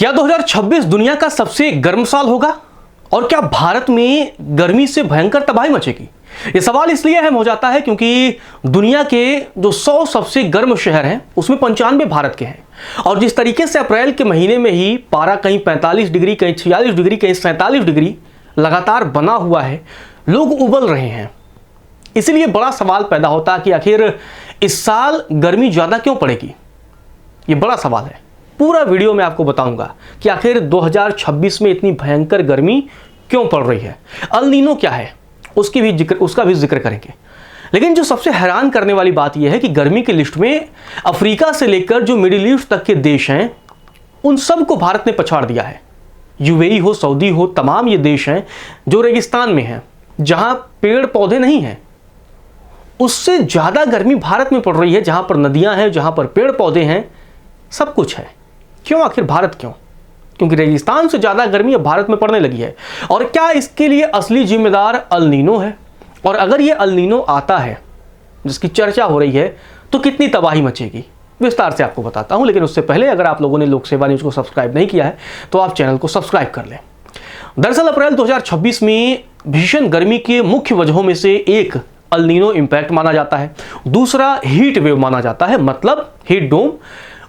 क्या 2026 दुनिया का सबसे गर्म साल होगा और क्या भारत में गर्मी से भयंकर तबाही मचेगी? ये सवाल इसलिए अहम हो जाता है क्योंकि दुनिया के जो 100 सबसे गर्म शहर हैं उसमें 95 भारत के हैं। और जिस तरीके से अप्रैल के महीने में ही पारा कहीं 45 डिग्री, कहीं 46 डिग्री, कहीं 47 डिग्री लगातार बना हुआ है, लोग उबल रहे हैं। इसलिए बड़ा सवाल पैदा होता है कि आखिर इस साल गर्मी ज़्यादा क्यों पड़ेगी? ये बड़ा सवाल है। पूरा वीडियो में आपको बताऊंगा कि आखिर 2026 में इतनी भयंकर गर्मी क्यों पड़ रही है, अल नीनो क्या है, उसका भी जिक्र करेंगे। लेकिन जो सबसे हैरान करने वाली बात यह है कि गर्मी की लिस्ट में अफ्रीका से लेकर जो मिडिल ईस्ट तक के देश हैं उन सब को भारत ने पछाड़ दिया है। यूएई हो, सऊदी हो, तमाम ये देश हैं जो रेगिस्तान में हैं, जहां पेड़ पौधे नहीं हैं। उससे ज़्यादा गर्मी भारत में पड़ रही है, जहां पर नदियां हैं, जहां पर पेड़ पौधे हैं, सब कुछ है। क्यों? आखिर भारत क्यों? क्योंकि रेगिस्तान से ज़्यादा गर्मी अब भारत में पड़ने लगी है। और क्या इसके लिए असली जिम्मेदार अल नीनो है? और अगर ये अल नीनो आता है जिसकी चर्चा हो रही है तो कितनी तबाही मचेगी, विस्तार से आपको बताता हूं। लेकिन उससे पहले अगर आप लोगों ने लोक सेवा न्यूज़ को सब्सक्राइब नहीं किया है तो आप चैनल को सब्सक्राइब कर लें। दरअसल अप्रैल 2026 में भीषण गर्मी के मुख्य वजहों में से एक अल नीनो इम्पैक्ट माना जाता है, दूसरा हीट वेव माना जाता है, मतलब हीट डोम,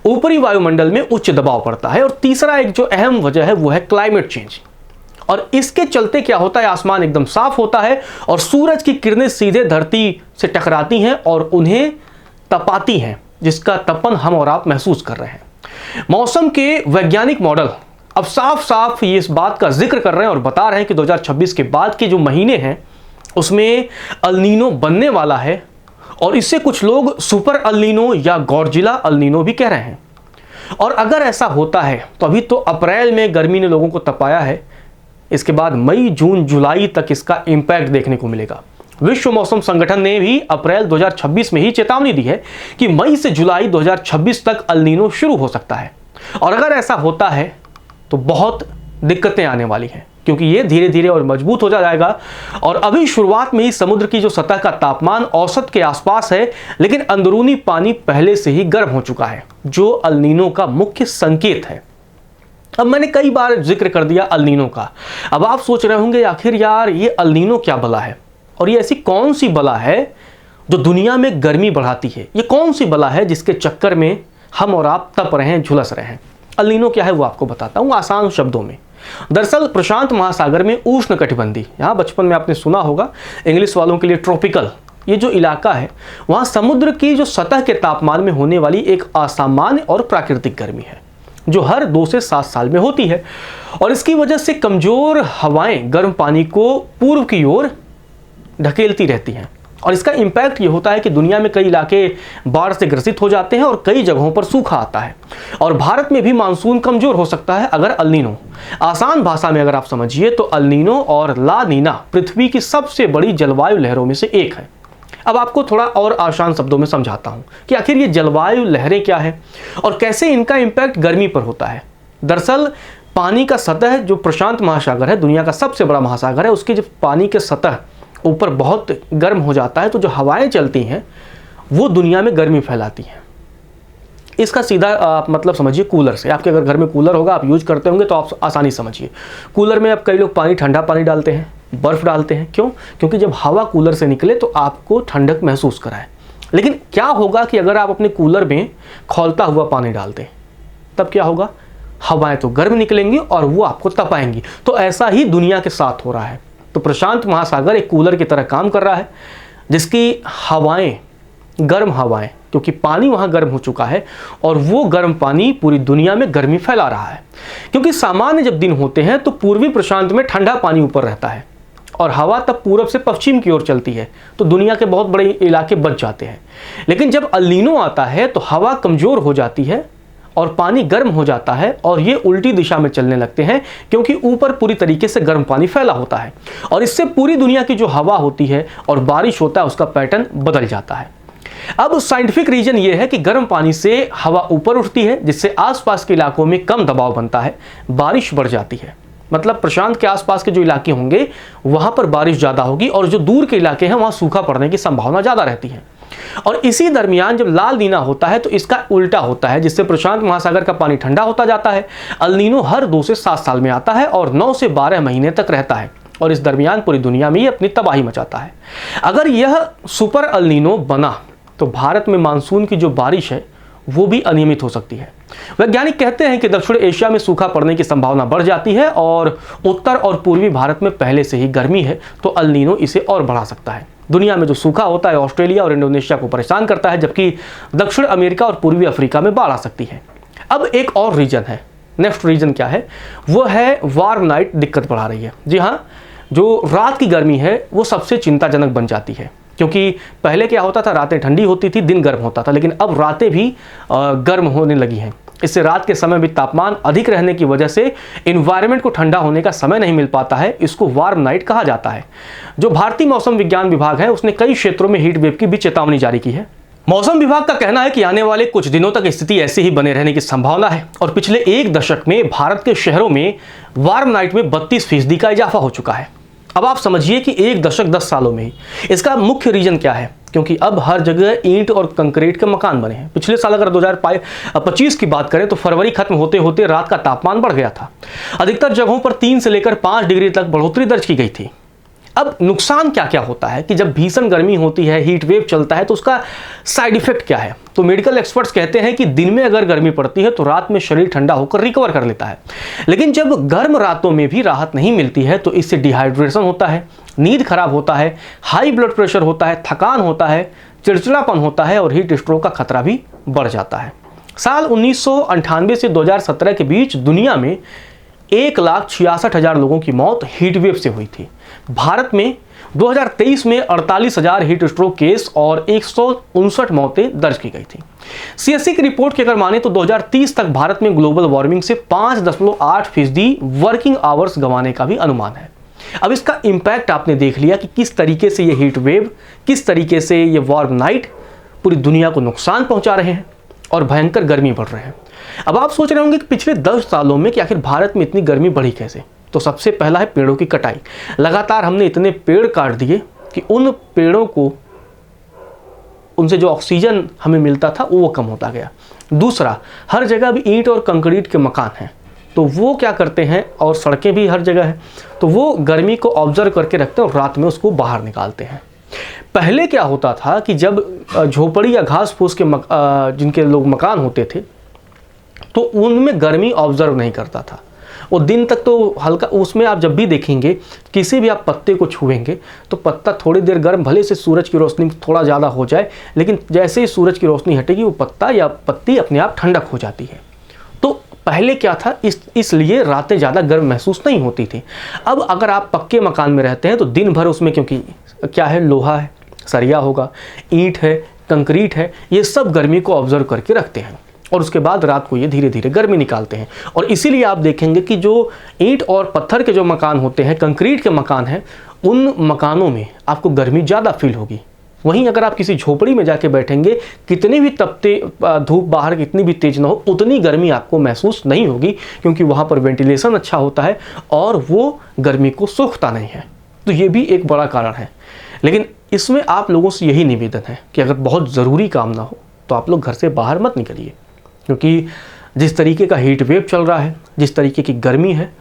ऊपरी वायुमंडल में उच्च दबाव पड़ता है, और तीसरा एक जो अहम वजह है वो है क्लाइमेट चेंज। और इसके चलते क्या होता है, आसमान एकदम साफ होता है और सूरज की किरणें सीधे धरती से टकराती हैं और उन्हें तपाती हैं, जिसका तपन हम और आप महसूस कर रहे हैं। मौसम के वैज्ञानिक मॉडल अब साफ साफ ये इस बात का जिक्र कर रहे हैं और बता रहे हैं कि 2026 के बाद के जो महीने हैं उसमें अल नीनो बनने वाला है, और इससे कुछ लोग सुपर अल नीनो या गॉडजिला अल नीनो भी कह रहे हैं। और अगर ऐसा होता है तो अभी तो अप्रैल में गर्मी ने लोगों को तपाया है, इसके बाद मई, जून, जुलाई तक इसका इम्पैक्ट देखने को मिलेगा। विश्व मौसम संगठन ने भी अप्रैल 2026 में ही चेतावनी दी है कि मई से जुलाई 2026 तक अल नीनो शुरू हो सकता है। और अगर ऐसा होता है तो बहुत दिक्कतें आने वाली हैं, क्योंकि ये धीरे धीरे और मजबूत हो जाएगा। और अभी शुरुआत में ही समुद्र की जो सतह का तापमान औसत के आसपास है, लेकिन अंदरूनी पानी पहले से ही गर्म हो चुका है, जो अल नीनो का मुख्य संकेत है। अब मैंने कई बार जिक्र कर दिया अल नीनो का। अब आप सोच रहे होंगे आखिर यार ये अल नीनो क्या बला है, और ये ऐसी कौन सी बला है जो दुनिया में गर्मी बढ़ाती है? ये कौन सी बला है जिसके चक्कर में हम और आप तप रहे हैं, झुलस रहे हैं? अल नीनो क्या है वो आपको बताता हूँ आसान शब्दों में। दरअसल प्रशांत महासागर में उष्ण कटिबंधी, यहाँ बचपन में आपने सुना होगा, इंग्लिश वालों के लिए ट्रॉपिकल, ये जो इलाका है वहाँ समुद्र की जो सतह के तापमान में होने वाली एक असामान्य और प्राकृतिक गर्मी है जो हर 2 से 7 साल में होती है। और इसकी वजह से कमज़ोर हवाएं गर्म पानी को पूर्व की ओर ढकेलती रहती हैं, और इसका इम्पैक्ट ये होता है कि दुनिया में कई इलाके बाढ़ से ग्रसित हो जाते हैं और कई जगहों पर सूखा आता है। और भारत में भी मानसून कमज़ोर हो सकता है अगर अल नीनो, आसान भाषा में अगर आप समझिए तो अल नीनो और ला नीना पृथ्वी की सबसे बड़ी जलवायु लहरों में से एक है। अब आपको थोड़ा और आसान शब्दों में समझाता हूँ कि आखिर ये जलवायु लहरें क्या है और कैसे इनका इम्पैक्ट गर्मी पर होता है। दरअसल पानी का सतह, जो प्रशांत महासागर है, दुनिया का सबसे बड़ा महासागर है, उसकी जब पानी के सतह ऊपर बहुत गर्म हो जाता है तो जो हवाएं चलती हैं वो दुनिया में गर्मी फैलाती हैं। इसका सीधा आप मतलब समझिए कूलर से। आपके अगर घर में कूलर होगा, आप यूज करते होंगे, तो आप आसानी समझिए। कूलर में अब कई लोग पानी, ठंडा पानी डालते हैं, बर्फ़ डालते हैं। क्यों? क्योंकि जब हवा कूलर से निकले तो आपको ठंडक महसूस कराए। लेकिन क्या होगा कि अगर आप अपने कूलर में खौलता हुआ पानी डाल दें, तब क्या होगा? हवाएं तो गर्म निकलेंगी और वो आपको तपाएंगी। तो ऐसा ही दुनिया के साथ हो रहा है। तो प्रशांत महासागर एक कूलर की तरह काम कर रहा है, जिसकी हवाएं, गर्म हवाएं, क्योंकि पानी वहाँ गर्म हो चुका है और वो गर्म पानी पूरी दुनिया में गर्मी फैला रहा है। क्योंकि सामान्य जब दिन होते हैं तो पूर्वी प्रशांत में ठंडा पानी ऊपर रहता है और हवा तब पूरब से पश्चिम की ओर चलती है, तो दुनिया के बहुत बड़े इलाके बच जाते हैं। लेकिन जब अल नीनो आता है तो हवा कमज़ोर हो जाती है और पानी गर्म हो जाता है और ये उल्टी दिशा में चलने लगते हैं, क्योंकि ऊपर पूरी तरीके से गर्म पानी फैला होता है और इससे पूरी दुनिया की जो हवा होती है और बारिश होता है उसका पैटर्न बदल जाता है। अब साइंटिफिक रीजन ये है कि गर्म पानी से हवा ऊपर उठती है, जिससे आसपास के इलाकों में कम दबाव बनता है, बारिश बढ़ जाती है। मतलब प्रशांत के आसपास के जो इलाके होंगे वहाँ पर बारिश ज़्यादा होगी और जो दूर के इलाके हैं वहाँ सूखा पड़ने की संभावना ज़्यादा रहती है। और इसी दरमियान जब लाल नीना होता है तो इसका उल्टा होता है, जिससे प्रशांत महासागर का पानी ठंडा होता जाता है। अल नीनो हर 2 से 7 साल में आता है और 9 से 12 महीने तक रहता है और इस दरमियान पूरी दुनिया में ये अपनी तबाही मचाता है। अगर यह सुपर अल नीनो बना तो भारत में मानसून की जो बारिश है वो भी अनियमित हो सकती है। वैज्ञानिक कहते हैं कि दक्षिण एशिया में सूखा पड़ने की संभावना बढ़ जाती है और उत्तर और पूर्वी भारत में पहले से ही गर्मी है तो अल नीनो इसे और बढ़ा सकता है। दुनिया में जो सूखा होता है ऑस्ट्रेलिया और इंडोनेशिया को परेशान करता है, जबकि दक्षिण अमेरिका और पूर्वी अफ्रीका में बाढ़ आ सकती है। अब एक और रीजन है, नेक्स्ट रीजन क्या है, वो है वार्म नाइट दिक्कत बढ़ा रही है। जी हाँ, जो रात की गर्मी है वो सबसे चिंताजनक बन जाती है, क्योंकि पहले क्या होता था, रातें ठंडी होती थी, दिन गर्म होता था, लेकिन अब रातें भी गर्म होने लगी हैं। इससे रात के समय भी तापमान अधिक रहने की वजह से इन्वायरमेंट को ठंडा होने का समय नहीं मिल पाता है। इसको वार्म नाइट कहा जाता है। जो भारतीय मौसम विज्ञान विभाग है उसने कई क्षेत्रों में हीट वेव की भी चेतावनी जारी की है। मौसम विभाग का कहना है कि आने वाले कुछ दिनों तक स्थिति ऐसे ही बने रहने की संभावना है और पिछले 1 दशक में भारत के शहरों में वार्म नाइट में 32% का इजाफा हो चुका है। अब आप समझिए कि 1 दशक 10 सालों में ही। इसका मुख्य रीजन क्या है, क्योंकि अब हर जगह ईंट और कंक्रीट के मकान बने हैं। पिछले साल अगर 2025 की बात करें तो फरवरी खत्म होते होते रात का तापमान बढ़ गया था। अधिकतर जगहों पर 3 से लेकर 5 डिग्री तक बढ़ोतरी दर्ज की गई थी। अब नुकसान क्या क्या होता है कि जब भीषण गर्मी होती है, हीट वेव चलता है, तो उसका साइड इफेक्ट क्या है। तो मेडिकल एक्सपर्ट्स कहते हैं कि दिन में अगर गर्मी पड़ती है तो रात में शरीर ठंडा होकर रिकवर कर लेता है, लेकिन जब गर्म रातों में भी राहत नहीं मिलती है तो इससे डिहाइड्रेशन होता है, नींद खराब होता है, हाई ब्लड प्रेशर होता है, थकान होता है, चिड़चिड़ापन होता है और हीट स्ट्रोक का खतरा भी बढ़ जाता है। साल 1998 से 2017 के बीच दुनिया में 1,66,000 लोगों की मौत हीट वेव से हुई थी। भारत में 2023 में 48,000 हीट स्ट्रोक केस और 159 मौतें दर्ज की गई थी। सीएससी की रिपोर्ट की अगर माने तो 2030 तक भारत में ग्लोबल वार्मिंग से 5.8% वर्किंग आवर्स गंवाने का भी अनुमान है। अब इसका इंपैक्ट आपने देख लिया कि किस तरीके से ये हीट वेव, किस तरीके से ये वार्म नाइट पूरी दुनिया को नुकसान पहुंचा रहे हैं और भयंकर गर्मी बढ़ रहे हैं। अब आप सोच रहे होंगे कि पिछले 10 सालों में कि आखिर भारत में इतनी गर्मी बढ़ी कैसे। तो सबसे पहला है पेड़ों की कटाई। लगातार हमने इतने पेड़ काट दिए कि उन पेड़ों को, उनसे जो ऑक्सीजन हमें मिलता था वो कम होता गया। दूसरा, हर जगह भी ईंट और कंक्रीट के मकान हैं, तो वो क्या करते हैं, और सड़कें भी हर जगह हैं, तो वो गर्मी को ऑब्जर्व करके रखते हैं और रात में उसको बाहर निकालते हैं। पहले क्या होता था कि जब झोपड़ी या घास फूस के जिनके लोग मकान होते थे तो उनमें गर्मी ऑब्जर्व नहीं करता था। वो दिन तक तो हल्का, उसमें आप जब भी देखेंगे किसी भी आप पत्ते को छुएंगे तो पत्ता थोड़ी देर गर्म, भले से सूरज की रोशनी थोड़ा ज़्यादा हो जाए, लेकिन जैसे ही सूरज की रोशनी हटेगी वो पत्ता या पत्ती अपने आप ठंडक हो जाती है। तो पहले क्या था, इसलिए रातें ज़्यादा गर्म महसूस नहीं होती थी। अब अगर आप पक्के मकान में रहते हैं तो दिन भर उसमें, क्योंकि क्या है, लोहा है, सरिया होगा, ईंट है, कंक्रीट है, ये सब गर्मी को ऑब्जर्व करके रखते हैं और उसके बाद रात को ये धीरे धीरे गर्मी निकालते हैं। और इसीलिए आप देखेंगे कि जो ईंट और पत्थर के जो मकान होते हैं, कंक्रीट के मकान हैं, उन मकानों में आपको गर्मी ज़्यादा फील होगी। वहीं अगर आप किसी झोपड़ी में जाके बैठेंगे, कितनी भी तपते धूप बाहर कितनी भी तेज ना हो, उतनी गर्मी आपको महसूस नहीं होगी, क्योंकि वहाँ पर वेंटिलेशन अच्छा होता है और वो गर्मी को सोखता नहीं है। तो ये भी एक बड़ा कारण है। लेकिन इसमें आप लोगों से यही निवेदन है कि अगर बहुत ज़रूरी काम ना हो तो आप लोग घर से बाहर मत निकलिए, क्योंकि जिस तरीके का हीट वेव चल रहा है, जिस तरीके की गर्मी है,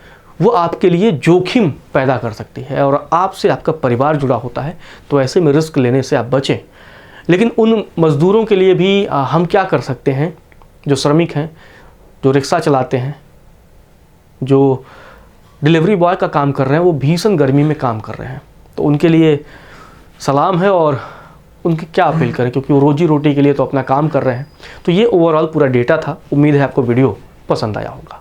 वो आपके लिए जोखिम पैदा कर सकती है और आपसे आपका परिवार जुड़ा होता है, तो ऐसे में रिस्क लेने से आप बचें। लेकिन उन मज़दूरों के लिए भी हम क्या कर सकते हैं, जो श्रमिक हैं, जो रिक्शा चलाते हैं, जो डिलीवरी बॉय का काम कर रहे हैं, वो भीषण गर्मी में काम कर रहे हैं, तो उनके लिए सलाम है और उनकी क्या अपील करें, क्योंकि वो रोजी रोटी के लिए तो अपना काम कर रहे हैं। तो ये ओवरऑल पूरा डेटा था। उम्मीद है आपको वीडियो पसंद आया होगा।